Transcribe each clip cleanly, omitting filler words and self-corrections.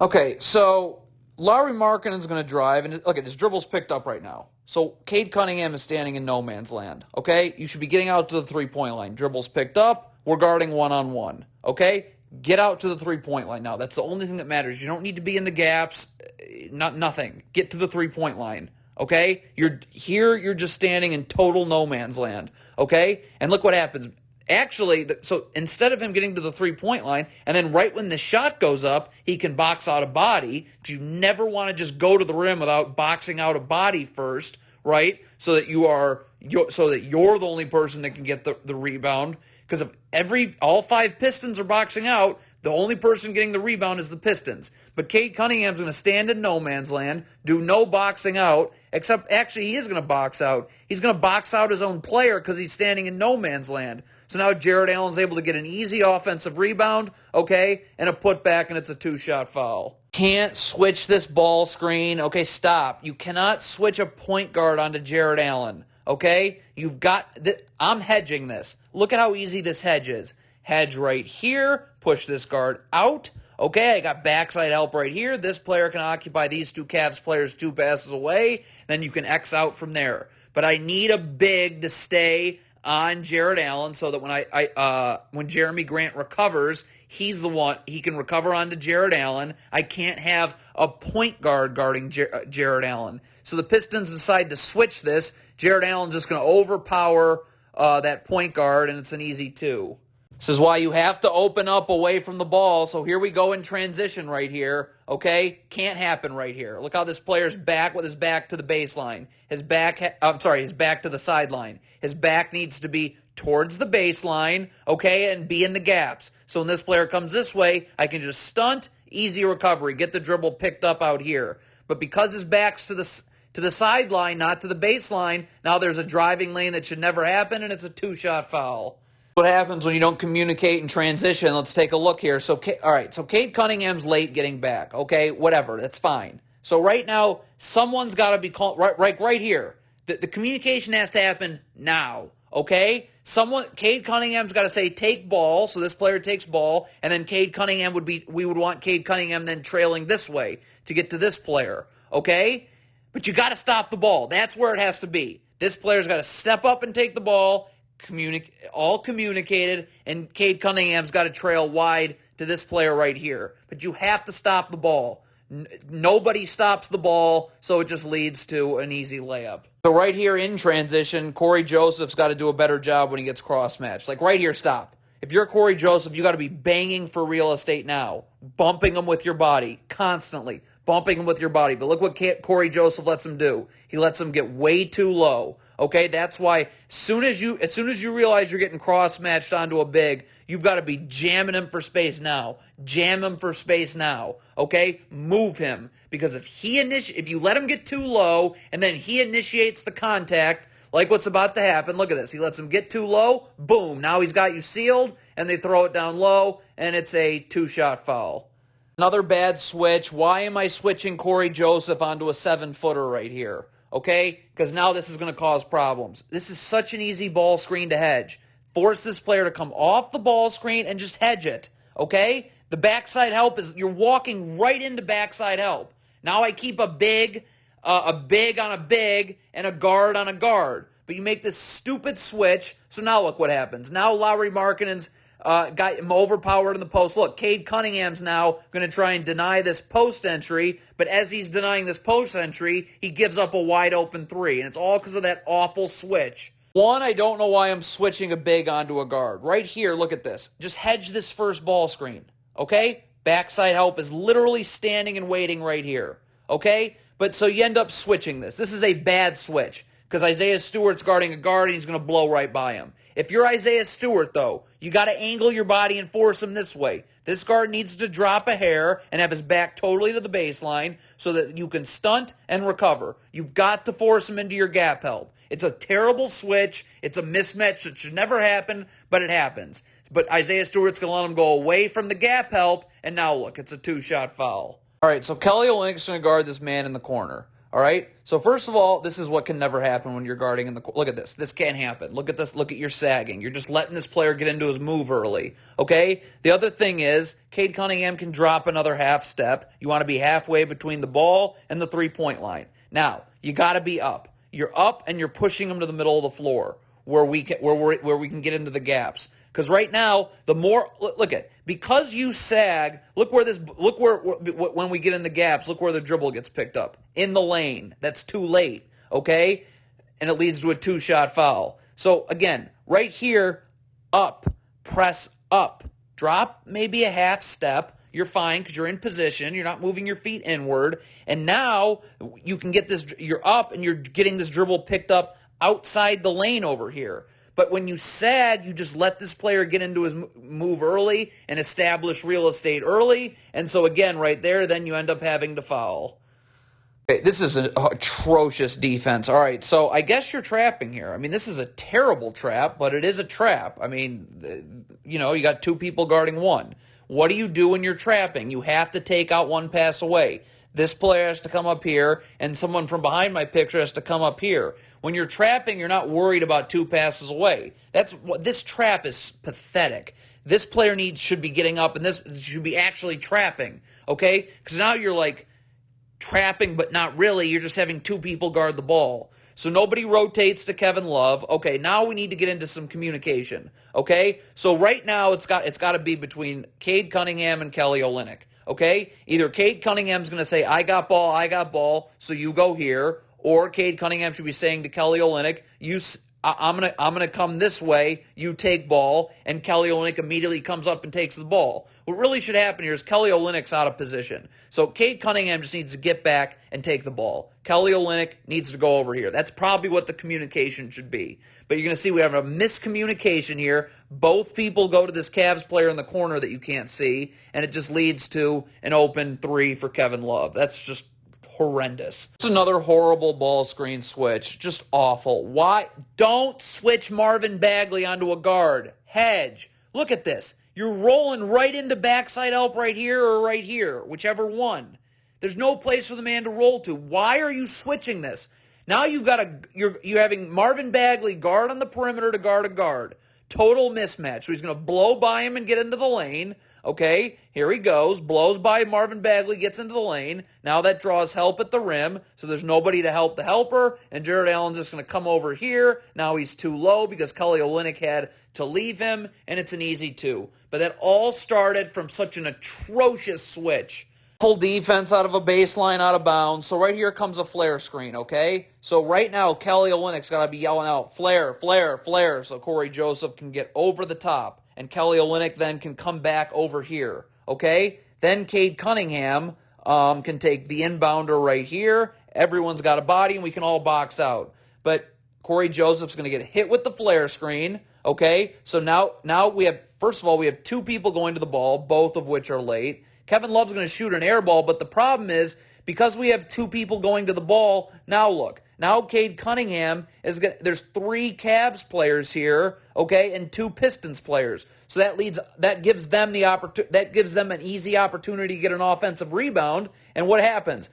Okay, so Lauri Markkanen's going to drive, and look at his dribble's picked up right now. So Cade Cunningham is standing in no man's land. Okay, you should be getting out to the 3-point line. Dribble's picked up. We're guarding one-on-one. Okay, get out to the 3-point line now. That's the only thing that matters. You don't need to be in the gaps. Nothing. Get to the 3-point line. Okay, you're just standing in total no man's land. Okay, and look what happens. Actually, so instead of him getting to the 3-point line, and then right when the shot goes up, he can box out a body, because you never want to just go to the rim without boxing out a body first, right? So that you're the only person that can get the rebound. Because if all 5 Pistons are boxing out, the only person getting the rebound is the Pistons. But Cade Cunningham's going to stand in no man's land, do no boxing out, except actually he is going to box out. He's going to box out his own player because he's standing in no man's land. So now Jared Allen's able to get an easy offensive rebound, okay, and a putback, and it's a 2-shot foul. Can't switch this ball screen. Okay, stop. You cannot switch a point guard onto Jared Allen, okay? I'm hedging this. Look at how easy this hedge is. Hedge right here, push this guard out. Okay, I got backside help right here. This player can occupy these 2 Cavs players 2 passes away. Then you can X out from there. But I need a big to stay on Jared Allen so that when Jeremy Grant recovers, he's the one. He can recover onto Jared Allen. I can't have a point guard guarding Jared Allen. So the Pistons decide to switch this. Jared Allen's just going to overpower that point guard, and it's an easy 2. This is why you have to open up away from the ball. So here we go in transition right here. Okay? Can't happen right here. Look how this player's back with his back to the baseline. His back to the sideline. His back needs to be towards the baseline, okay, and be in the gaps. So when this player comes this way, I can just stunt, easy recovery, get the dribble picked up out here. But because his back's to the sideline, not to the baseline, now there's a driving lane that should never happen, and it's a 2-shot foul. What happens when you don't communicate in transition? Let's take a look here. So Cade Cunningham's late getting back. Okay, whatever, that's fine. So right now, someone's got to be called right here. The communication has to happen now. Okay, Cade Cunningham's got to say take ball, so this player takes ball, and then we would want Cade Cunningham then trailing this way to get to this player. Okay, but you got to stop the ball. That's where it has to be. This player's got to step up and take the ball. All communicated, and Cade Cunningham's got to trail wide to this player right here. But you have to stop the ball. Nobody stops the ball, so it just leads to an easy layup. So right here in transition, Corey Joseph's got to do a better job when he gets cross-matched. Like right here, stop. If you're Corey Joseph, you got to be banging for real estate now. Bumping him with your body constantly. Bumping him with your body. But look what Corey Joseph lets him do. He lets him get way too low. Okay, that's why as soon as you realize you're getting cross-matched onto a big, you've got to be jamming him for space now. Jam him for space now. Okay, move him, because if you let him get too low and then he initiates the contact, like what's about to happen, look at this. He lets him get too low. Boom! Now he's got you sealed, and they throw it down low, and it's a 2-shot foul. Another bad switch. Why am I switching Corey Joseph onto a 7-footer right here? Okay? Because now this is going to cause problems. This is such an easy ball screen to hedge. Force this player to come off the ball screen and just hedge it. Okay? The backside help you're walking right into backside help. Now I keep a big on a big, and a guard on a guard. But you make this stupid switch, so now look what happens. Now Lauri Markkanen's got him overpowered in the post. Look, Cade Cunningham's now going to try and deny this post entry, but as he's denying this post entry, he gives up a wide open 3, and it's all because of that awful switch. One, I don't know why I'm switching a big onto a guard. Right here, look at this. Just hedge this first ball screen, okay? Backside help is literally standing and waiting right here, okay? But so you end up switching this. This is a bad switch because Isaiah Stewart's guarding a guard and he's going to blow right by him. If you're Isaiah Stewart, though, you got to angle your body and force him this way. This guard needs to drop a hair and have his back totally to the baseline so that you can stunt and recover. You've got to force him into your gap help. It's a terrible switch. It's a mismatch that should never happen, but it happens. But Isaiah Stewart's going to let him go away from the gap help, and now look, it's a 2-shot foul. All right, so Kelly Olynyk's going to guard this man in the corner. All right. So first of all, this is what can never happen when you're guarding in the. Look at this. This can't happen. Look at this. Look at your sagging. You're just letting this player get into his move early. Okay. The other thing is, Cade Cunningham can drop another half step. You want to be halfway between the ball and the 3-point line. Now you got to be up. You're up and you're pushing him to the middle of the floor where we can get into the gaps. Because right now, the more look at because you sag, look where when we get in the gaps, look where the dribble gets picked up in the lane. That's too late, okay, and it leads to a 2-shot foul. So again, right here, up, press up, drop maybe a half step. You're fine because you're in position. You're not moving your feet inward, and now you can get this. You're up and you're getting this dribble picked up outside the lane over here. But when you sag, you just let this player get into his move early and establish real estate early. And so again, right there, then you end up having to foul. Okay, this is an atrocious defense. All right, so I guess you're trapping here. I mean, this is a terrible trap, but it is a trap. I mean, you got 2 people guarding 1. What do you do when you're trapping? You have to take out 1 pass away. This player has to come up here, and someone from behind my picture has to come up here. When you're trapping, you're not worried about 2 passes away. That's what this trap is pathetic. This player should be getting up, and this should be actually trapping, okay? Because now you're like trapping, but not really. You're just having 2 people guard the ball. So nobody rotates to Kevin Love. Okay, now we need to get into some communication, okay? So right now it's got to be between Cade Cunningham and Kelly Olynyk, okay? Either Cade Cunningham's going to say, I got ball, so you go here, or Cade Cunningham should be saying to Kelly Olynyk, I'm gonna come this way, you take ball, and Kelly Olynyk immediately comes up and takes the ball. What really should happen here is Kelly Olynyk's out of position. So Cade Cunningham just needs to get back and take the ball. Kelly Olynyk needs to go over here. That's probably what the communication should be. But you're going to see we have a miscommunication here. Both people go to this Cavs player in the corner that you can't see, and it just leads to an open 3 for Kevin Love. That's just horrendous. It's another horrible ball screen switch. Just awful. Why? Don't switch Marvin Bagley onto a guard. Hedge. Look at this. You're rolling right into backside help right here or right here, whichever one. There's no place for the man to roll to. Why are you switching this? Now you're having Marvin Bagley guard on the perimeter to guard a guard. Total mismatch. So he's going to blow by him and get into the lane. Okay, here he goes. Blows by Marvin Bagley, gets into the lane. Now that draws help at the rim, so there's nobody to help the helper, and Jared Allen's just going to come over here. Now he's too low because Kelly Olynyk had to leave him, and it's an easy 2. But that all started from such an atrocious switch. Pull defense out of a baseline, out of bounds. So right here comes a flare screen, okay? So right now, Kelly Olynyk's got to be yelling out, flare, flare, flare, so Corey Joseph can get over the top. And Kelly Olynyk then can come back over here, okay? Then Cade Cunningham can take the inbounder right here. Everyone's got a body, and we can all box out. But Corey Joseph's going to get hit with the flare screen, okay? So now we have, first of all, we have 2 people going to the ball, both of which are late. Kevin Love's going to shoot an air ball, but the problem is, because we have 2 people going to the ball, now look. Now Cade Cunningham there's 3 Cavs players here, okay, and 2 Pistons players. So that gives them an easy opportunity to get an offensive rebound. And what happens?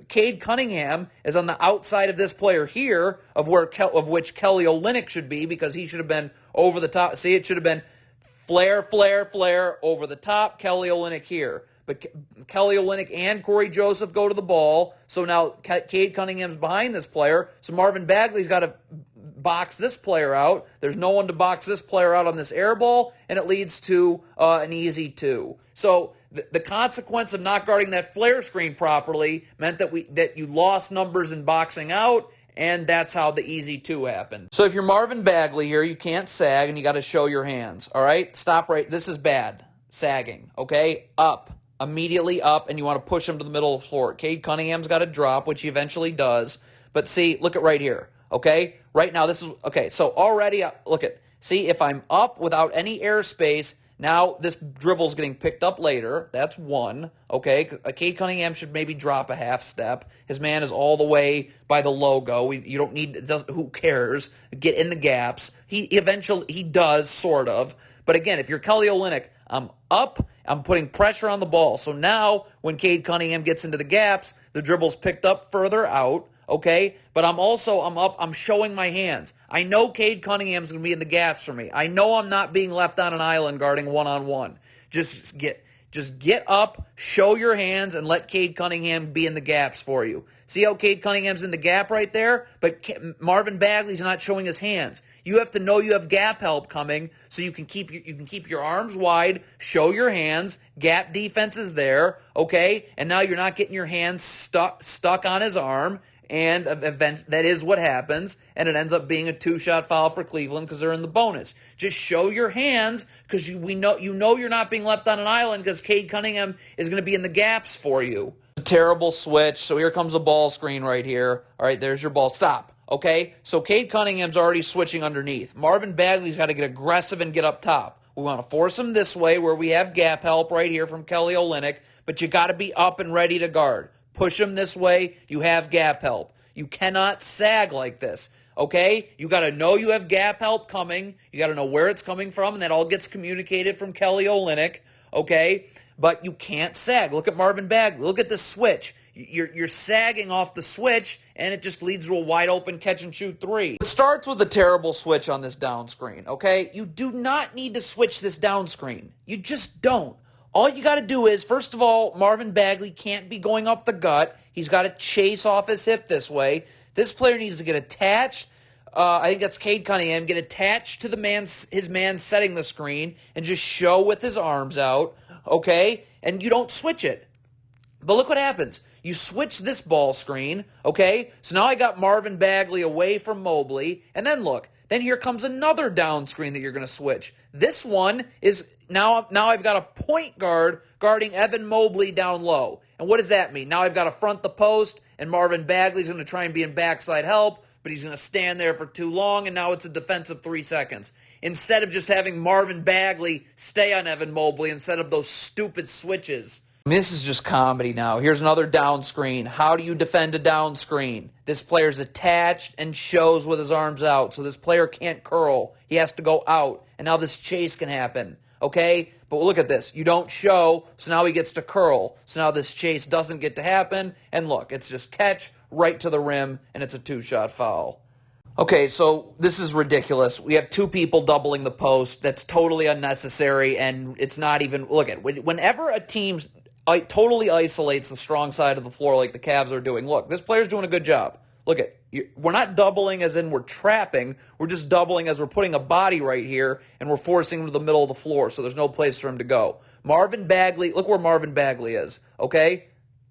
Cade Cunningham is on the outside of this player here, of which Kelly Olynyk should be, because he should have been over the top. See, it should have been flare, flare, flare over the top. Kelly Olynyk here. But Kelly Olynyk and Corey Joseph go to the ball. So now Cade Cunningham's behind this player. So Marvin Bagley's got to box this player out. There's no one to box this player out on this air ball, and it leads to an easy 2. So the consequence of not guarding that flare screen properly meant that you lost numbers in boxing out, and that's how the easy 2 happened. So if you're Marvin Bagley here, you can't sag, and you got to show your hands. All right, stop right. This is bad. Sagging. Okay, up. Immediately up, and you want to push him to the middle of the floor. Cade Cunningham's got to drop, which he eventually does. But see, look at right here, okay? Right now, this is, okay, so already, look at, see, if I'm up without any airspace, now this dribble's getting picked up later. That's 1, okay? Cade Cunningham should maybe drop a half step. His man is all the way by the logo. You don't need, who cares? Get in the gaps. He does, sort of. But again, if you're Kelly Olynyk, I'm up, I'm putting pressure on the ball. So now, when Cade Cunningham gets into the gaps, The dribble's picked up further out, okay? But I'm up, I'm showing my hands. I know Cade Cunningham's going to be in the gaps for me. I know I'm not being left on an island guarding one-on-one. Just get up, show your hands, and let Cade Cunningham be in the gaps for you. See how Cade Cunningham's in the gap right there? But Marvin Bagley's not showing his hands. You have to know you have gap help coming, so you can keep your arms wide, show your hands. Gap defense is there, okay? And now you're not getting your hands stuck on his arm. And that is what happens, and it ends up being a 2-shot foul for Cleveland because they're in the bonus. Just show your hands because you know you're not being left on an island because Cade Cunningham is going to be in the gaps for you. A terrible switch. So here comes a ball screen right here. All right, there's your ball. Stop. Okay, so Cade Cunningham's already switching underneath. Marvin Bagley's got to get aggressive and get up top. We want to force him this way where we have gap help right here from Kelly Olynyk, but you got to be up and ready to guard. Push him this way, you have gap help. You cannot sag like this, okay? You got to know you have gap help coming. You got to know where it's coming from, and that all gets communicated from Kelly Olynyk, okay? But you can't sag. Look at Marvin Bagley. Look at the switch. You're sagging off the switch, and it just leads to a wide-open catch-and-shoot three. It starts with a terrible switch on this down screen, okay? You do not need to switch this down screen. You just don't. All you got to do is, first of all, Marvin Bagley can't be going up the gut. He's got to chase off his hip this way. This player needs to get attached. I think that's Cade Cunningham. Get attached to his man setting the screen and just show with his arms out, okay? And you don't switch it. But look what happens. You switch this ball screen, okay? So now I got Marvin Bagley away from Mobley. And then look. Then here comes another down screen that you're going to switch. This one is now I've got a point guard guarding Evan Mobley down low. And what does that mean? Now I've got to front the post, and Marvin Bagley's going to try and be in backside help, but he's going to stand there for too long, and now it's a defensive 3 seconds. Instead of just having Marvin Bagley stay on Evan Mobley instead of those stupid switches. This is just comedy now. Here's another down screen. How do you defend a down screen? This player's attached and shows with his arms out, so this player can't curl. He has to go out, and now this chase can happen, okay? But look at this. You don't show, so now he gets to curl. So now this chase doesn't get to happen, and look, it's just catch right to the rim, and it's a 2-shot foul. Okay, so this is ridiculous. We have 2 people doubling the post. That's totally unnecessary, and it's not even, look at it. Whenever a team totally isolates the strong side of the floor like the Cavs are doing. Look, this player's doing a good job. Look at, we're not doubling as in we're trapping. We're just doubling as we're putting a body right here and we're forcing him to the middle of the floor so there's no place for him to go. Marvin Bagley, look where Marvin Bagley is, okay?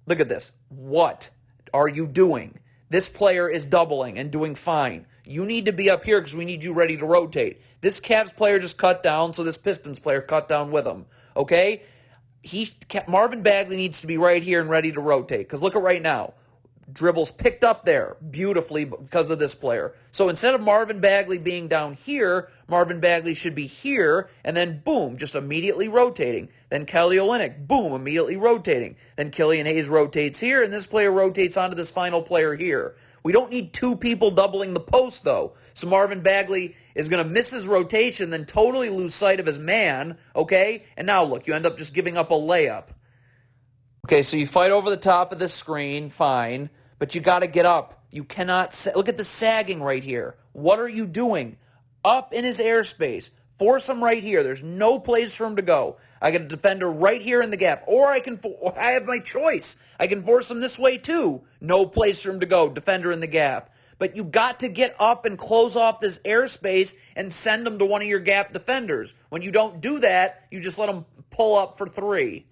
Look at this. What are you doing? This player is doubling and doing fine. You need to be up here because we need you ready to rotate. This Cavs player just cut down, so this Pistons player cut down with him, okay? Marvin Bagley needs to be right here and ready to rotate because look at right now. Dribbles picked up there beautifully because of this player. So instead of Marvin Bagley being down here, Marvin Bagley should be here and then boom, just immediately rotating. Then Kelly Olynyk, boom, immediately rotating. Then Killian Hayes rotates here and this player rotates onto this final player here. We don't need 2 people doubling the post though. So Marvin Bagley is going to miss his rotation, then totally lose sight of his man, okay? And now look, you end up just giving up a layup. Okay, so you fight over the top of the screen, fine, but you got to get up. You cannot, look at the sagging right here. What are you doing? Up in his airspace. Force him right here. There's no place for him to go. I got a defender right here in the gap, or I have my choice. I can force him this way too. No place for him to go. Defender in the gap. But you got to get up and close off this airspace and send them to one of your gap defenders. When you don't do that, you just let them pull up for 3.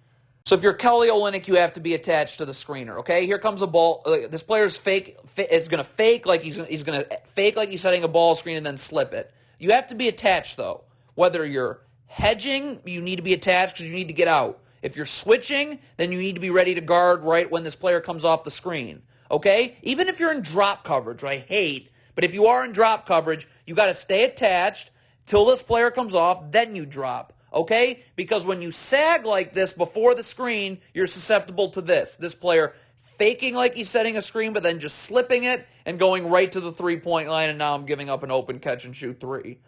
So if you're Kelly Olynyk, you have to be attached to the screener. Okay, here comes a ball. This player's is going to fake like he's going to fake like he's setting a ball screen and then slip it. You have to be attached though. Whether you're hedging, you need to be attached because you need to get out. If you're switching, then you need to be ready to guard right when this player comes off the screen. Okay? Even if you're in drop coverage, which I hate, but if you are in drop coverage, you got to stay attached till this player comes off, then you drop. Okay? Because when you sag like this before the screen, you're susceptible to this. This player faking like he's setting a screen, but then just slipping it and going right to the 3-point line, and now I'm giving up an open catch-and-shoot 3.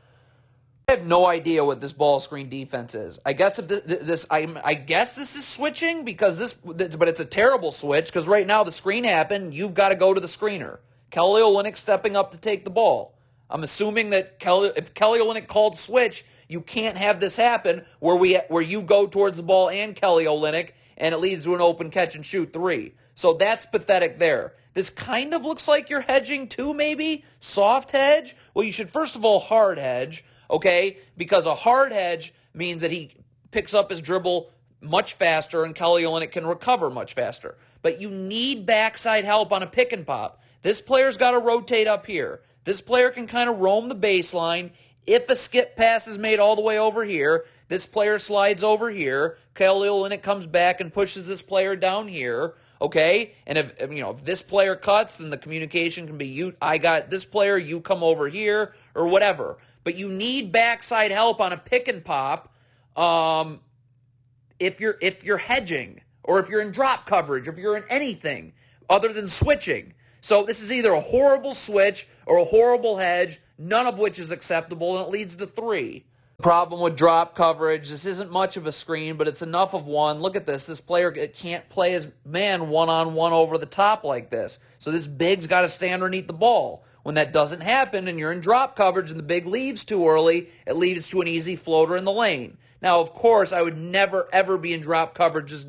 I have no idea what this ball screen defense is. I guess if I guess this is switching because but it's a terrible switch because right now the screen happened. You've got to go to the screener. Kelly Olynyk stepping up to take the ball. I'm assuming that if Kelly Olynyk called switch, you can't have this happen where you go towards the ball and Kelly Olynyk and it leads to an open catch and shoot three. So that's pathetic there. This kind of looks like you're hedging too, maybe soft hedge. Well, you should first of all hard hedge. Okay, because a hard hedge means that he picks up his dribble much faster and Kelly Olynyk can recover much faster. But you need backside help on a pick and pop. This player's got to rotate up here. This player can kind of roam the baseline. If a skip pass is made all the way over here, this player slides over here. Kelly Olynyk comes back and pushes this player down here. Okay, and if this player cuts, then the communication can be I got this player, you come over here or whatever. But you need backside help on a pick and pop if you're hedging or if you're in drop coverage, if you're in anything other than switching. So this is either a horrible switch or a horrible hedge, none of which is acceptable, and it leads to three. Problem with drop coverage, this isn't much of a screen, but it's enough of one. Look at this. This player can't play his man one-on-one over the top like this. So this big's got to stay underneath the ball. When that doesn't happen and you're in drop coverage and the big leaves too early, it leads to an easy floater in the lane. Now, of course, I would never, ever be in drop coverage just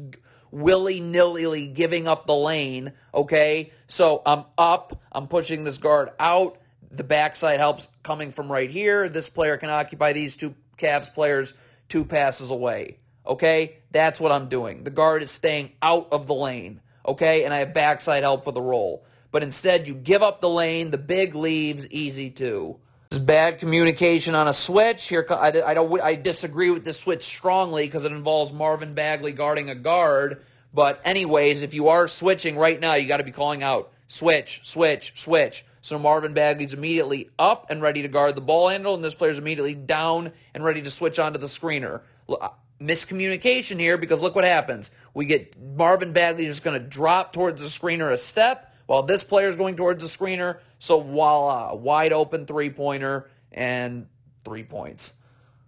willy-nilly giving up the lane, okay? So I'm up. I'm pushing this guard out. The backside helps coming from right here. This player can occupy these two Cavs players 2 passes away, okay? That's what I'm doing. The guard is staying out of the lane, okay? And I have backside help for the roll. But instead, you give up the lane. The big leaves, easy too. This is bad communication on a switch. Here, I disagree with this switch strongly because it involves Marvin Bagley guarding a guard. But anyways, if you are switching right now, you got to be calling out switch, switch, switch. So Marvin Bagley's immediately up and ready to guard the ball handle, and this player's immediately down and ready to switch onto the screener. Miscommunication here because look what happens. We get Marvin Bagley just going to drop towards the screener a step, while this player is going towards the screener, so voila, wide open three-pointer and 3 points.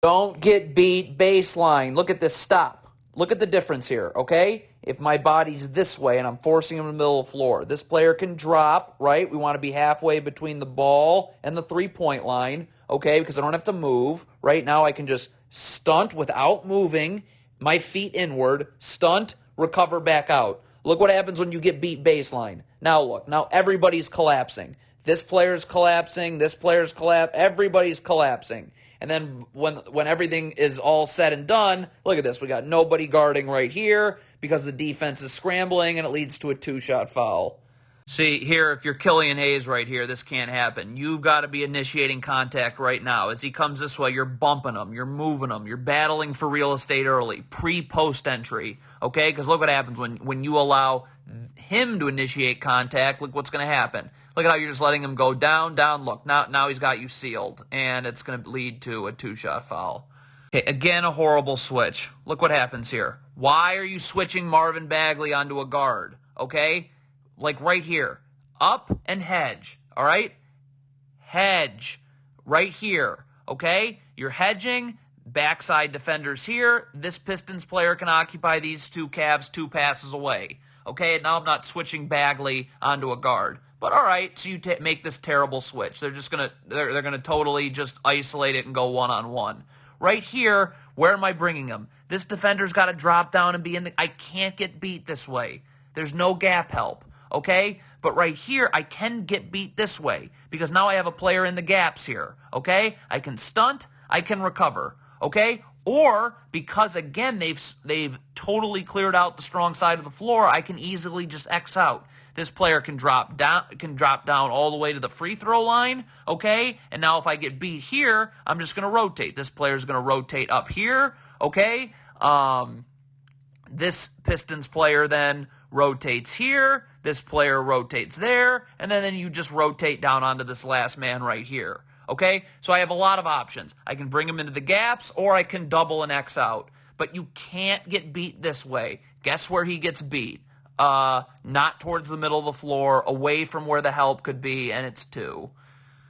Don't get beat baseline. Look at this stop. Look at the difference here, okay? If my body's this way and I'm forcing him in the middle of the floor, this player can drop, right? We want to be halfway between the ball and the three-point line, okay? Because I don't have to move. Right now I can just stunt without moving, my feet inward, stunt, recover back out. Look what happens when you get beat baseline. Now look, now everybody's collapsing. This player's collapsing, this player's collapsing, everybody's collapsing. And then when everything is all said and done, look at this. We got nobody guarding right here because the defense is scrambling and it leads to a 2-shot foul. See, here, if you're Killian Hayes right here, this can't happen. You've got to be initiating contact right now. As he comes this way, you're bumping him, you're moving him, you're battling for real estate early, pre-post entry, okay? Because look what happens when you allow him to initiate contact. Look what's going to happen. Look at how you're just letting him go down, down. Look, now he's got you sealed, and it's going to lead to a 2-shot foul. Okay, again, a horrible switch. Look what happens here. Why are you switching Marvin Bagley onto a guard, okay? Like right here, up and hedge, all right? Hedge right here, okay? You're hedging, backside defenders here. This Pistons player can occupy these two Cavs 2 passes away, okay? And now I'm not switching Bagley onto a guard. But all right, so you make this terrible switch. They're just they're gonna totally just isolate it and go one-on-one. Right here, where am I bringing him? This defender's got to drop down and be in the. I can't get beat this way. There's no gap help. Okay? But right here, I can get beat this way because now I have a player in the gaps here. Okay? I can stunt. I can recover. Okay? Or because, again, they've totally cleared out the strong side of the floor, I can easily just X out. This player can drop down all the way to the free throw line, okay? And now if I get beat here, I'm just going to rotate. This player is going to rotate up here, okay? This Pistons player then rotates here. This player rotates there. And then you just rotate down onto this last man right here, okay? So I have a lot of options. I can bring him into the gaps or I can double and X out. But you can't get beat this way. Guess where he gets beat? Not towards the middle of the floor, away from where the help could be, and it's 2.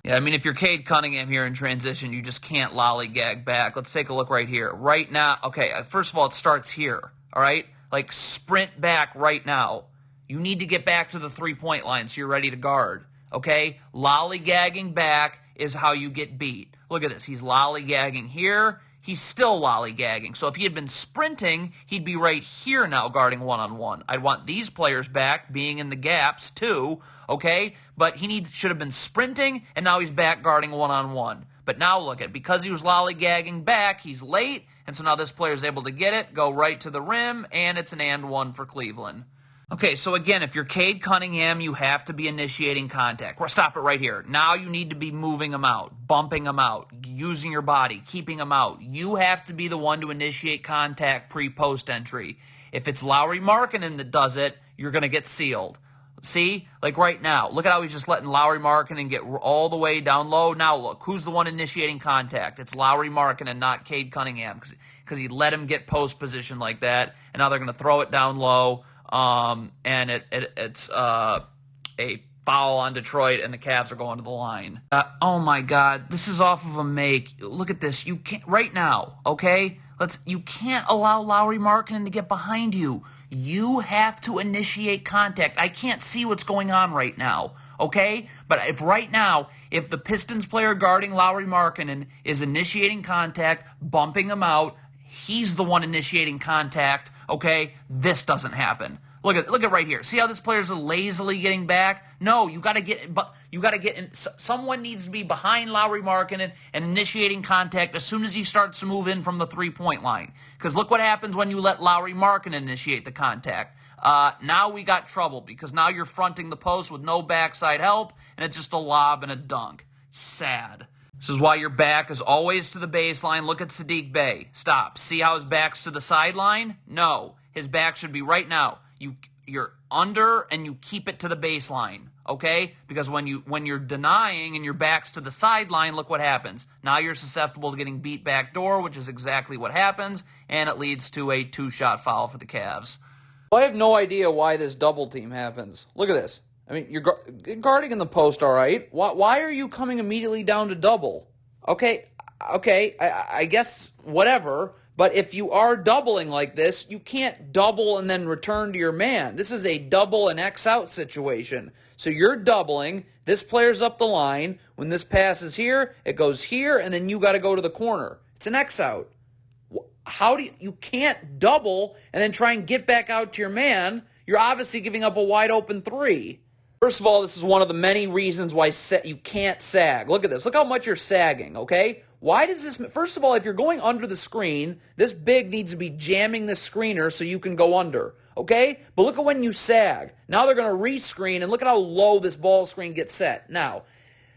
Yeah, I mean, if you're Cade Cunningham here in transition, you just can't lollygag back. Let's take a look right here. Right now, okay, first of all, it starts here, all right? Like, sprint back right now. You need to get back to the three-point line so you're ready to guard, okay? Lollygagging back is how you get beat. Look at this. He's lollygagging here. He's still lollygagging. So if he had been sprinting, he'd be right here now guarding one-on-one. I'd want these players back being in the gaps too, okay? But he should have been sprinting, and now he's back guarding one-on-one. But now look at, because he was lollygagging back, he's late, and so now this player is able to get it, go right to the rim, and it's an and one for Cleveland. Okay, so again, if you're Cade Cunningham, you have to be initiating contact. Stop it right here. Now you need to be moving them out, bumping them out, using your body, keeping them out. You have to be the one to initiate contact pre-post entry. If it's Lauri Markkanen that does it, you're going to get sealed. See? Like right now. Look at how he's just letting Lauri Markkanen get all the way down low. Now look, who's the one initiating contact? It's Lauri Markkanen, not Cade Cunningham, because he let him get post position like that, and now they're going to throw it down low. And it's a foul on Detroit, and the Cavs are going to the line. Oh my God, this is off of a make. Look at this. You can't right now. Okay, you can't allow Lauri Markkanen to get behind you. You have to initiate contact. I can't see what's going on right now. Okay, but if the Pistons player guarding Lauri Markkanen is initiating contact, bumping him out, he's the one initiating contact. Okay, this doesn't happen. Look at right here. See how this player's lazily getting back? No, you got to get in. Someone needs to be behind Lauri Markkanen and initiating contact as soon as he starts to move in from the three-point line. Because look what happens when you let Lauri Markkanen initiate the contact. Now we got trouble because now you're fronting the post with no backside help, and it's just a lob and a dunk. Sad. This is why your back is always to the baseline. Look at Saddiq Bey. Stop. See how his back's to the sideline? No. His back should be right now. You're under and you keep it to the baseline, okay? Because when you're denying and your back's to the sideline, look what happens. Now you're susceptible to getting beat backdoor, which is exactly what happens, and it leads to a two-shot foul for the Cavs. I have no idea why this double team happens. Look at this. I mean, you're guarding in the post, all right. Why are you coming immediately down to double? Okay, I guess whatever. But if you are doubling like this, you can't double and then return to your man. This is a double and X out situation. So you're doubling. This player's up the line. When this passes here, it goes here, and then you got to go to the corner. It's an X out. You can't double and then try and get back out to your man. You're obviously giving up a wide open three. First of all, this is one of the many reasons why you can't sag. Look at this. Look how much you're sagging, okay? Why does this... First of all, if you're going under the screen, this big needs to be jamming the screener so you can go under, okay? But look at when you sag. Now they're going to rescreen, and look at how low this ball screen gets set. Now,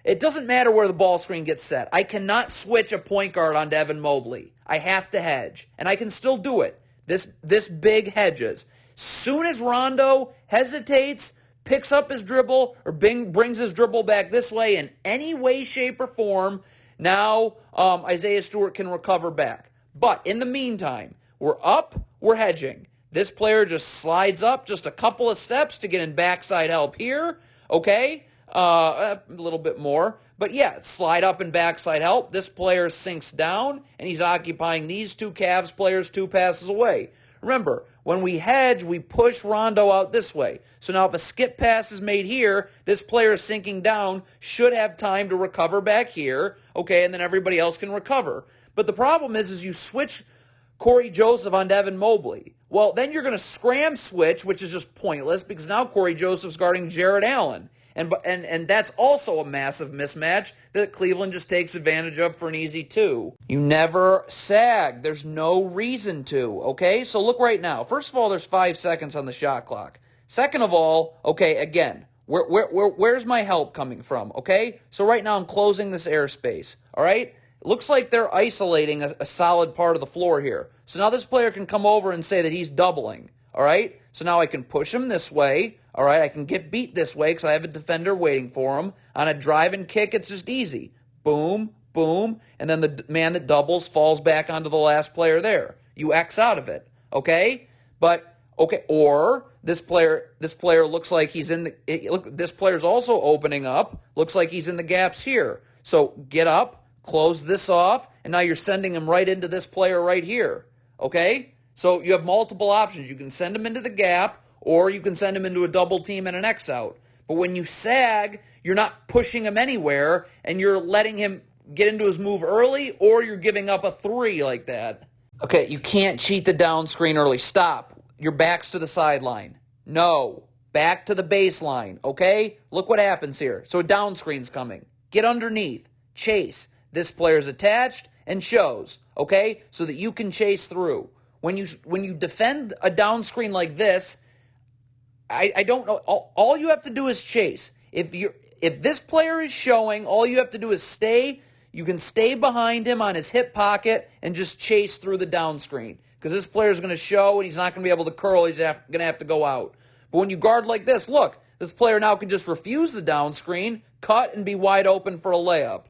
it doesn't matter where the ball screen gets set. I cannot switch a point guard on Evan Mobley. I have to hedge, and I can still do it. This big hedges. Soon as Rondo hesitates, picks up his dribble, or brings his dribble back this way in any way, shape, or form, now Isaiah Stewart can recover back. But in the meantime, we're up, we're hedging. This player just slides up just a couple of steps to get in backside help here, okay? A little bit more. But yeah, slide up and backside help. This player sinks down, and he's occupying these two Cavs players 2 passes away. Remember, when we hedge, we push Rondo out this way. So now if a skip pass is made here, this player sinking down should have time to recover back here, okay, and then everybody else can recover. But the problem is you switch Corey Joseph on Evan Mobley. Well, then you're going to scram switch, which is just pointless because now Corey Joseph's guarding Jarrett Allen. And that's also a massive mismatch that Cleveland just takes advantage of for an easy 2. You never sag. There's no reason to, okay? So look right now. First of all, there's 5 seconds on the shot clock. Second of all, okay, again, where's my help coming from, okay? So right now I'm closing this airspace, all right? It looks like they're isolating a solid part of the floor here. So now this player can come over and say that he's doubling, all right? So now I can push him this way. All right, I can get beat this way because I have a defender waiting for him. On a drive and kick, it's just easy. Boom, boom, and then the man that doubles falls back onto the last player there. You X out of it, okay? But, okay, or this player looks like he's in the, look, this player's also opening up. Looks like he's in the gaps here. So get up, close this off, and now you're sending him right into this player right here. Okay? So you have multiple options. You can send him into the gap, or you can send him into a double team and an X out. But when you sag, you're not pushing him anywhere, and you're letting him get into his move early, or you're giving up a 3 like that. Okay, you can't cheat the down screen early. Stop. Your back's to the sideline. No. Back to the baseline, okay? Look what happens here. So a down screen's coming. Get underneath. Chase. This player's attached and shows, okay? So that you can chase through. When you defend a down screen like this, I don't know. All you have to do is chase. If this player is showing, all you have to do is stay. You can stay behind him on his hip pocket and just chase through the down screen. Because this player is going to show and he's not going to be able to curl. He's going to have to go out. But when you guard like this, look, this player now can just refuse the down screen, cut, and be wide open for a layup.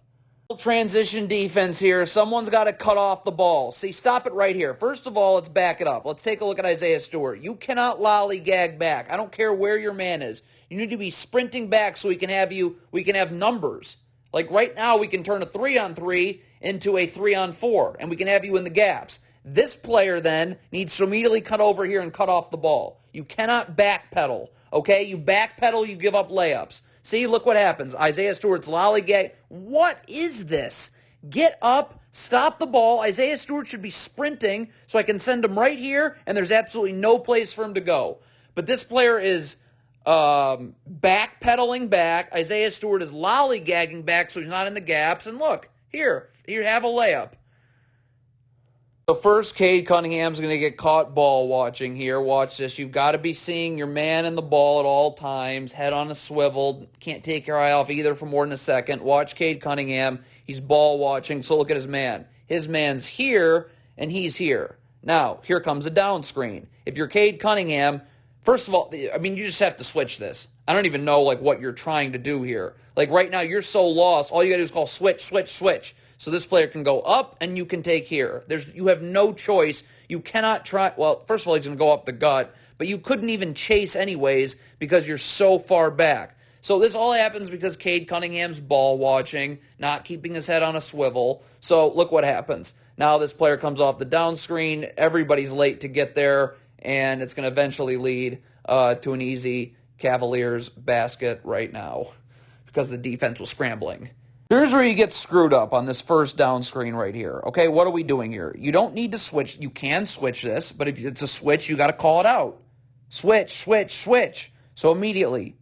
Transition defense here. Someone's got to cut off the ball. See, stop it right here. First of all, let's back it up. Let's take a look at Isaiah Stewart. You cannot lollygag back. I don't care where your man is. You need to be sprinting back so we can have numbers. Like right now, we can turn a 3-on-3 into a 3-on-4, and we can have you in the gaps. This player then needs to immediately cut over here and cut off the ball. You cannot backpedal, okay? You backpedal, you give up layups. See, look what happens. Isaiah Stewart's lollygag. What is this? Get up, stop the ball. Isaiah Stewart should be sprinting so I can send him right here, and there's absolutely no place for him to go. But this player is backpedaling back. Isaiah Stewart is lollygagging back so he's not in the gaps. And look, here you have a layup. So first, Cade Cunningham's going to get caught ball watching here. Watch this. You've got to be seeing your man and the ball at all times. Head on a swivel. Can't take your eye off either for more than a second. Watch Cade Cunningham. He's ball watching. So look at his man. His man's here, and he's here. Now, here comes a down screen. If you're Cade Cunningham, first of all, I mean, you just have to switch this. I don't even know like what you're trying to do here. Like right now, you're so lost. All you got to do is call switch, switch, switch. So this player can go up, and you can take here. You have no choice. You cannot try. Well, first of all, he's going to go up the gut, but you couldn't even chase anyways because you're so far back. So this all happens because Cade Cunningham's ball watching, not keeping his head on a swivel. So look what happens. Now this player comes off the down screen. Everybody's late to get there, and it's going to eventually lead to an easy Cavaliers basket right now because the defense was scrambling. Here's where you get screwed up on this first down screen right here. Okay, what are we doing here? You don't need to switch. You can switch this, but if it's a switch, you got to call it out. Switch, switch, switch. So immediately,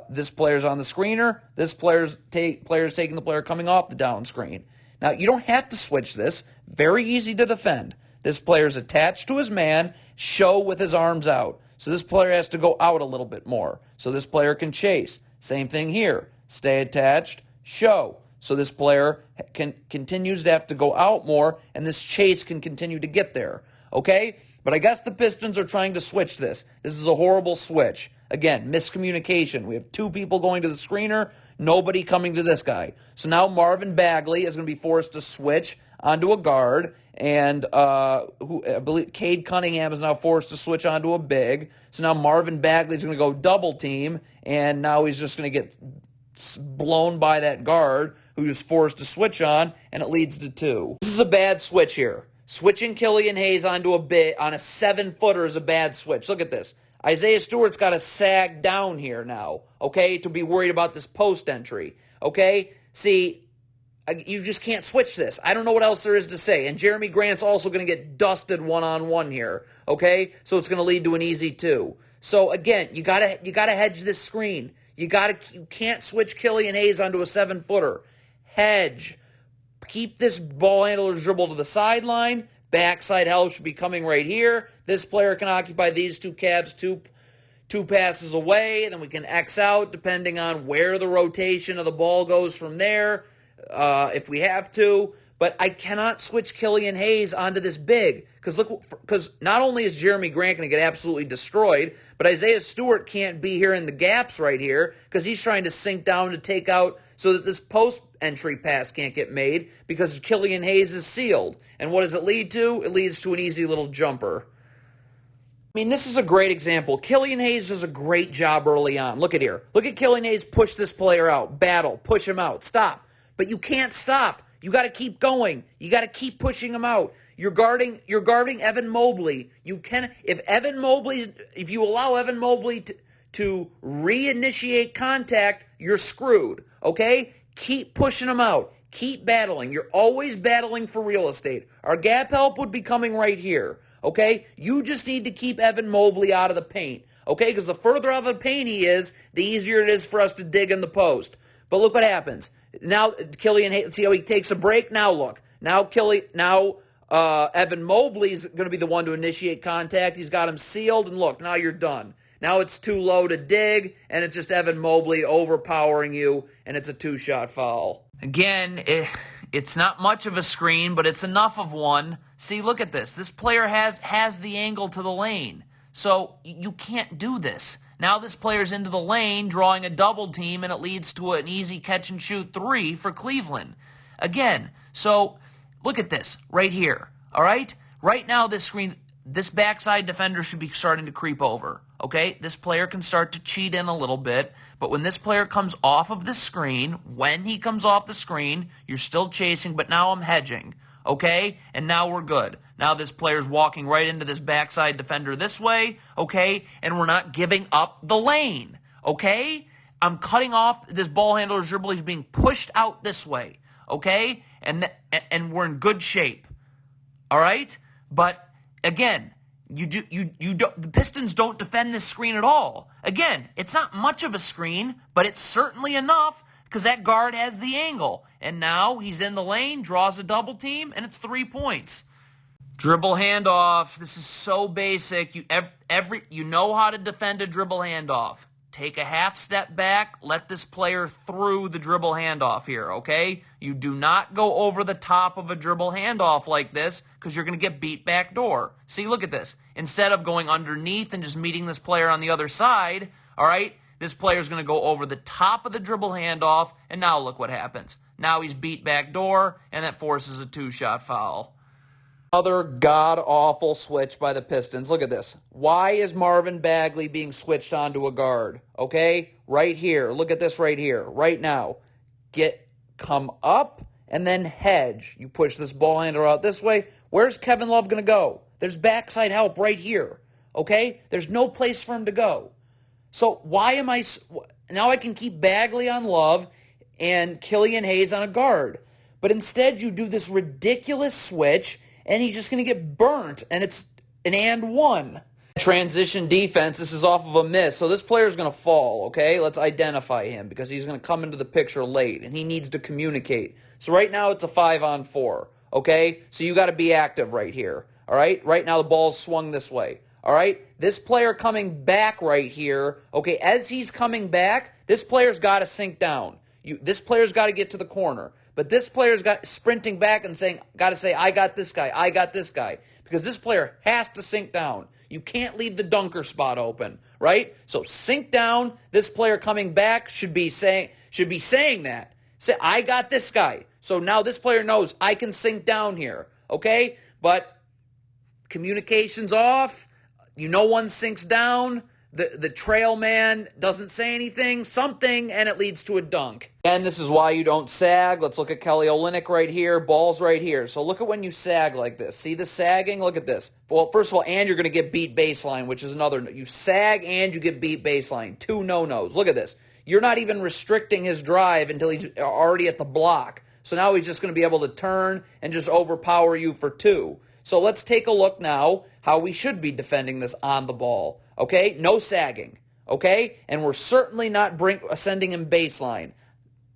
this player's on the screener. This player's taking the player coming off the down screen. Now, you don't have to switch this. Very easy to defend. This player's attached to his man, show with his arms out. So this player has to go out a little bit more. So this player can chase. Same thing here. Stay attached. Show. So this player continues to have to go out more, and this chase can continue to get there. Okay? But I guess the Pistons are trying to switch this. This is a horrible switch. Again, miscommunication. We have two people going to the screener, nobody coming to this guy. So now Marvin Bagley is going to be forced to switch onto a guard, and I believe Cade Cunningham is now forced to switch onto a big. So now Marvin Bagley is going to go double team, and now he's just going to get blown by that guard who is forced to switch on, and it leads to 2. This is a bad switch here. Switching Killian Hayes onto a 7-footer is a bad switch. Look at this. Isaiah Stewart's got to sag down here now, okay, to be worried about this post entry, okay? See, you just can't switch this. I don't know what else there is to say. And Jeremy Grant's also going to get dusted one-on-one here, okay? So it's going to lead to an easy 2. So again, you gotta hedge this screen. You can't switch Killian Hayes onto a 7-footer. Hedge. Keep this ball handler's dribble to the sideline. Backside help should be coming right here. This player can occupy these two Cavs two passes away, and then we can X out depending on where the rotation of the ball goes from there, if we have to. But I cannot switch Killian Hayes onto this big because not only is Jeremy Grant going to get absolutely destroyed, but Isaiah Stewart can't be here in the gaps right here because he's trying to sink down to take out so that this post-entry pass can't get made because Killian Hayes is sealed. And what does it lead to? It leads to an easy little jumper. I mean, this is a great example. Killian Hayes does a great job early on. Look at here. Look at Killian Hayes push this player out. Battle. Push him out. Stop. But you can't stop. You got to keep going. You got to keep pushing him out. You're guarding Evan Mobley. If you allow Evan Mobley to reinitiate contact, you're screwed. Okay? Keep pushing him out. Keep battling. You're always battling for real estate. Our gap help would be coming right here. Okay? You just need to keep Evan Mobley out of the paint. Okay? Because the further out of the paint he is, the easier it is for us to dig in the post. But look what happens. Now, Killian Hayes, see how he takes a break? Now look. Now, Evan Mobley's going to be the one to initiate contact. He's got him sealed, and look, now you're done. Now it's too low to dig, and it's just Evan Mobley overpowering you, and it's a two-shot foul. Again, it's not much of a screen, but it's enough of one. See, look at this. This player has the angle to the lane, so you can't do this. Now this player's into the lane, drawing a double team, and it leads to an easy catch-and-shoot three for Cleveland. Again, so look at this right here, all right? Right now this backside defender should be starting to creep over, okay? This player can start to cheat in a little bit, but when this player comes off of the screen, when he comes off the screen, you're still chasing, but now I'm hedging, okay? And now we're good. Now this player's walking right into this backside defender this way, okay? And we're not giving up the lane, okay? I'm cutting off this ball handler's dribble. He's being pushed out this way, okay? And we're in good shape, all right? But again, the Pistons don't defend this screen at all. Again, it's not much of a screen, but it's certainly enough because that guard has the angle. And now he's in the lane, draws a double team, and it's 3 points. Dribble handoff. This is so basic. You know how to defend a dribble handoff. Take a half step back. Let this player through the dribble handoff here, okay? You do not go over the top of a dribble handoff like this because you're going to get beat back door. See, look at this. Instead of going underneath and just meeting this player on the other side, all right, this player is going to go over the top of the dribble handoff, and now look what happens. Now he's beat back door, and that forces a two-shot foul. Another god-awful switch by the Pistons. Look at this. Why is Marvin Bagley being switched onto a guard? Okay? Right here. Look at this right here. Right now. Come up and then hedge. You push this ball handler out this way. Where's Kevin Love going to go? There's backside help right here. Okay? There's no place for him to go. So why am I... Now I can keep Bagley on Love and Killian Hayes on a guard. But instead you do this ridiculous switch, and he's just going to get burnt, and it's an and one. Transition defense, this is off of a miss, so this player is going to fall, okay? Let's identify him because he's going to come into the picture late, and he needs to communicate. So right now it's a 5-on-4, okay? So you got to be active right here, all right? Right now the ball's swung this way, all right? This player coming back right here, okay, as he's coming back, this player's got to sink down. This player's got to get to the corner. But this player's got sprinting back and got to say, I got this guy, I got this guy. Because this player has to sink down. You can't leave the dunker spot open, right? So sink down. This player coming back should be saying that. Say, I got this guy. So now this player knows I can sink down here, okay? But communication's off. No one sinks down. The trail man doesn't say anything, and it leads to a dunk. And this is why you don't sag. Let's look at Kelly Olynyk right here. Ball's right here. So look at when you sag like this. See the sagging? Look at this. Well, first of all, and you're going to get beat baseline, which is another. You sag and you get beat baseline. 2 no-nos. Look at this. You're not even restricting his drive until he's already at the block. So now he's just going to be able to turn and just overpower you for 2. So let's take a look now how we should be defending this on the ball. Okay, no sagging, okay? And we're certainly not sending him baseline.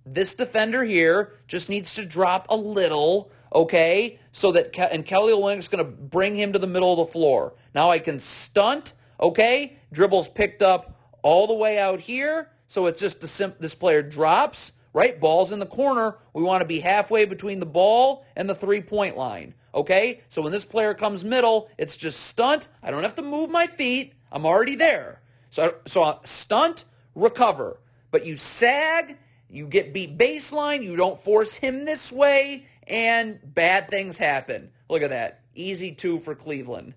This defender here just needs to drop a little, okay? And Kelly Olynyk's going to bring him to the middle of the floor. Now I can stunt, okay? Dribbles picked up all the way out here, so it's just this player drops, right? Ball's in the corner. We want to be halfway between the ball and the three-point line, okay? So when this player comes middle, it's just stunt. I don't have to move my feet. I'm already there. So stunt, recover. But you sag, you get beat baseline, you don't force him this way, and bad things happen. Look at that. Easy 2 for Cleveland.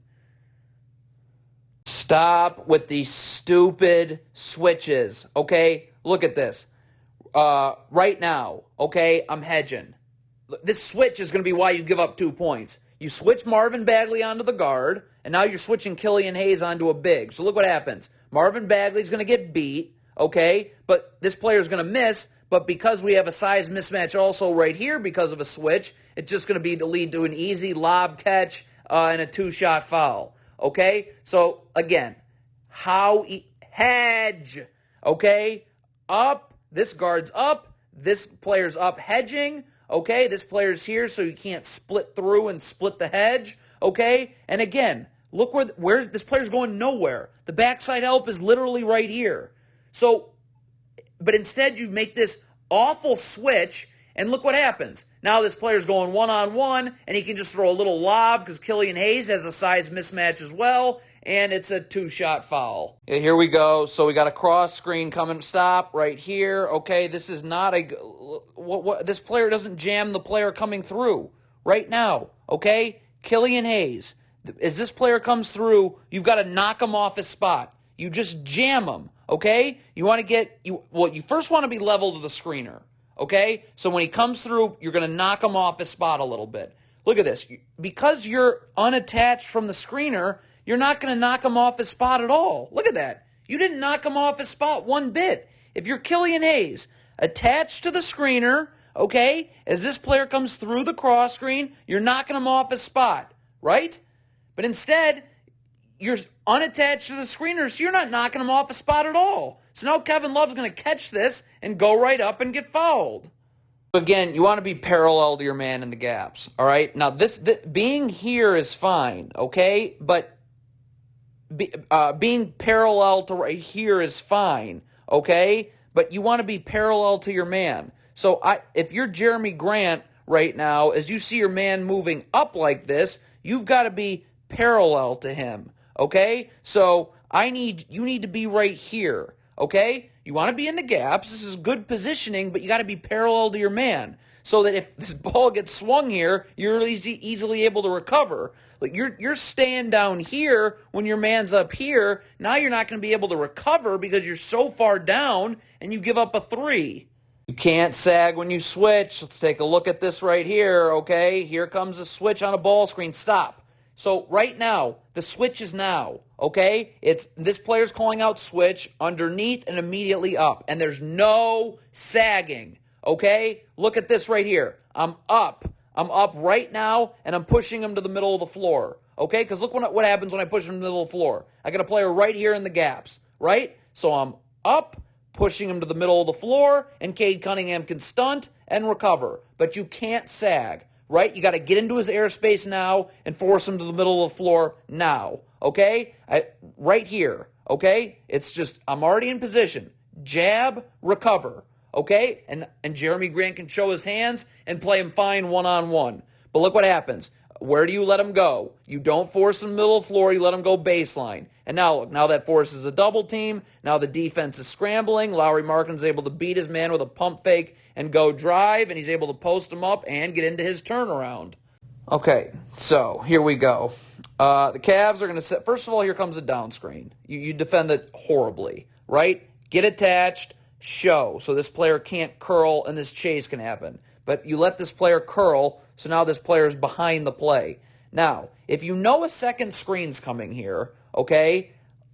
Stop with these stupid switches, okay? Look at this. Right now, okay, I'm hedging. This switch is going to be why you give up 2 points. You switch Marvin Bagley onto the guard, and now you're switching Killian Hayes onto a big. So look what happens. Marvin Bagley's going to get beat, okay, but this player's going to miss, but because we have a size mismatch also right here because of a switch, it's just going to be to lead to an easy lob catch and a 2-shot foul, okay? So, again, hedge, okay? Up, this guard's up, this player's up hedging, okay? This player's here so you can't split through and split the hedge, okay? And again, look where this player's going nowhere. The backside help is literally right here. So, but instead you make this awful switch, and look what happens. Now this player's going one-on-one, and he can just throw a little lob because Killian Hayes has a size mismatch as well, and it's a 2-shot foul. Yeah, here we go. So we got a cross screen coming. Stop right here. Okay, this is not a... this player doesn't jam the player coming through right now. Okay, Killian Hayes. As this player comes through, you've got to knock him off his spot. You just jam him. Okay, you want to get... you first want to be level to the screener. Okay, so when he comes through, you're going to knock him off his spot a little bit. Look at this. Because you're unattached from the screener, you're not going to knock him off his spot at all. Look at that. You didn't knock him off his spot one bit. If you're Killian Hayes, attached to the screener, okay, as this player comes through the cross screen, you're knocking him off his spot, right? But instead, you're unattached to the screener, so you're not knocking him off a spot at all. So now Kevin Love's going to catch this and go right up and get fouled. Again, you want to be parallel to your man in the gaps, all right? Now, this being here is fine, okay? But being parallel to right here is fine, okay? But you want to be parallel to your man. So if you're Jeremy Grant right now, as you see your man moving up like this, you've got to be parallel to him, okay? So you need to be right here, okay? You want to be in the gaps. This is good positioning, but you got to be parallel to your man so that if this ball gets swung here, you're easily able to recover. Like you're staying down here when your man's up here. Now you're not going to be able to recover because you're so far down and you give up a 3. You can't sag when you switch. Let's take a look at this right here, okay? Here comes a switch on a ball screen. Stop. So right now, the switch is now, okay? This player's calling out switch underneath and immediately up, and there's no sagging, okay? Look at this right here. I'm up. I'm up right now, and I'm pushing him to the middle of the floor, okay? Because look what happens when I push him to the middle of the floor. I got a player right here in the gaps, right? So I'm up, pushing him to the middle of the floor, and Cade Cunningham can stunt and recover. But you can't sag, right? You got to get into his airspace now and force him to the middle of the floor now, okay? Right here, okay? It's just, I'm already in position. Jab, recover, okay? And Jeremy Grant can show his hands and play him fine one-on-one. But look what happens. Where do you let him go? You don't force him middle of the floor. You let him go baseline. And now that forces a double team. Now the defense is scrambling. Lauri Markkanen's able to beat his man with a pump fake and go drive, and he's able to post him up and get into his turnaround. Okay, so here we go. The Cavs are going to set. First of all, here comes a down screen. You defend it horribly, right? Get attached, show. So this player can't curl and this chase can happen. But you let this player curl, so now this player is behind the play. Now, if you know a second screen's coming here, okay,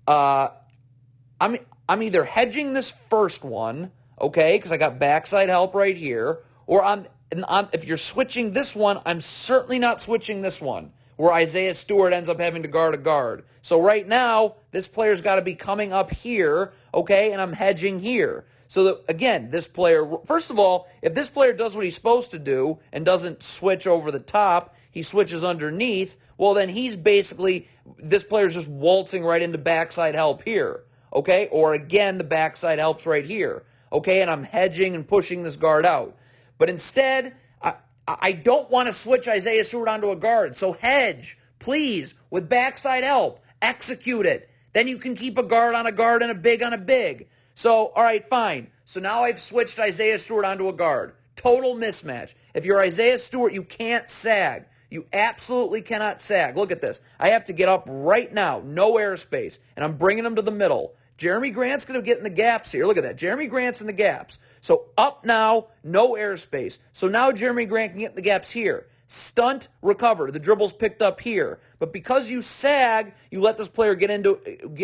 I'm either hedging this first one, okay, because I got backside help right here, or if you're switching this one, I'm certainly not switching this one, where Isaiah Stewart ends up having to guard a guard. So right now, this player's got to be coming up here, okay, and I'm hedging here. So, that, again, this player, first of all, if this player does what he's supposed to do and doesn't switch over the top, he switches underneath, well, then this player's just waltzing right into backside help here, okay? Or, again, the backside help's right here, okay? And I'm hedging and pushing this guard out. But instead, I don't want to switch Isaiah Stewart onto a guard, so hedge, please, with backside help. Execute it. Then you can keep a guard on a big on a big. So, all right, fine. So now I've switched Isaiah Stewart onto a guard. Total mismatch. If you're Isaiah Stewart, you can't sag. You absolutely cannot sag. Look at this. I have to get up right now. No airspace. And I'm bringing him to the middle. Jeremy Grant's going to get in the gaps here. Look at that. Jeremy Grant's in the gaps. So up now, no airspace. So now Jeremy Grant can get in the gaps here. Stunt, recover. The dribble's picked up here. But because you sag, you let this player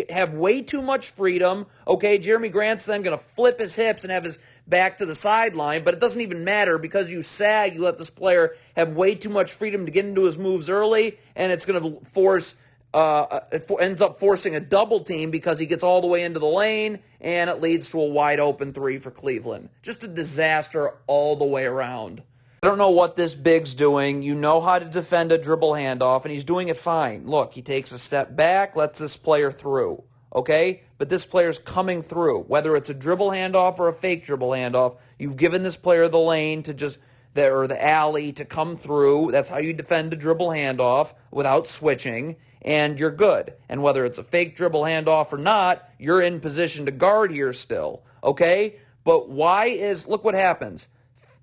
have way too much freedom. Okay, Jeremy Grant's then going to flip his hips and have his back to the sideline, but it doesn't even matter because you sag, you let this player have way too much freedom to get into his moves early, and it's going to force ends up forcing a double team because he gets all the way into the lane, and it leads to a wide open three for Cleveland. Just a disaster all the way around. I don't know what this big's doing. You know how to defend a dribble handoff, and he's doing it fine. Look, he takes a step back, lets this player through. Okay? But this player's coming through. Whether it's a dribble handoff or a fake dribble handoff, you've given this player the lane to or the alley to come through. That's how you defend a dribble handoff without switching, and you're good. And whether it's a fake dribble handoff or not, you're in position to guard here still. Okay? But look what happens.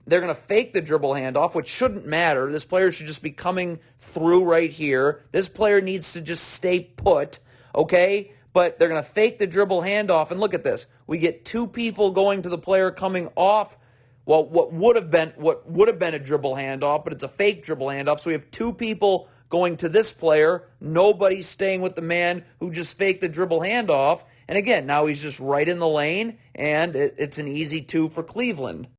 They're going to fake the dribble handoff, which shouldn't matter. This player should just be coming through right here. This player needs to just stay put, okay? But they're going to fake the dribble handoff, and look at this. We get two people going to the player coming off, well, what would have been a dribble handoff, but it's a fake dribble handoff. So we have two people going to this player. Nobody's staying with the man who just faked the dribble handoff. And again, now he's just right in the lane, and it's an easy 2 for Cleveland.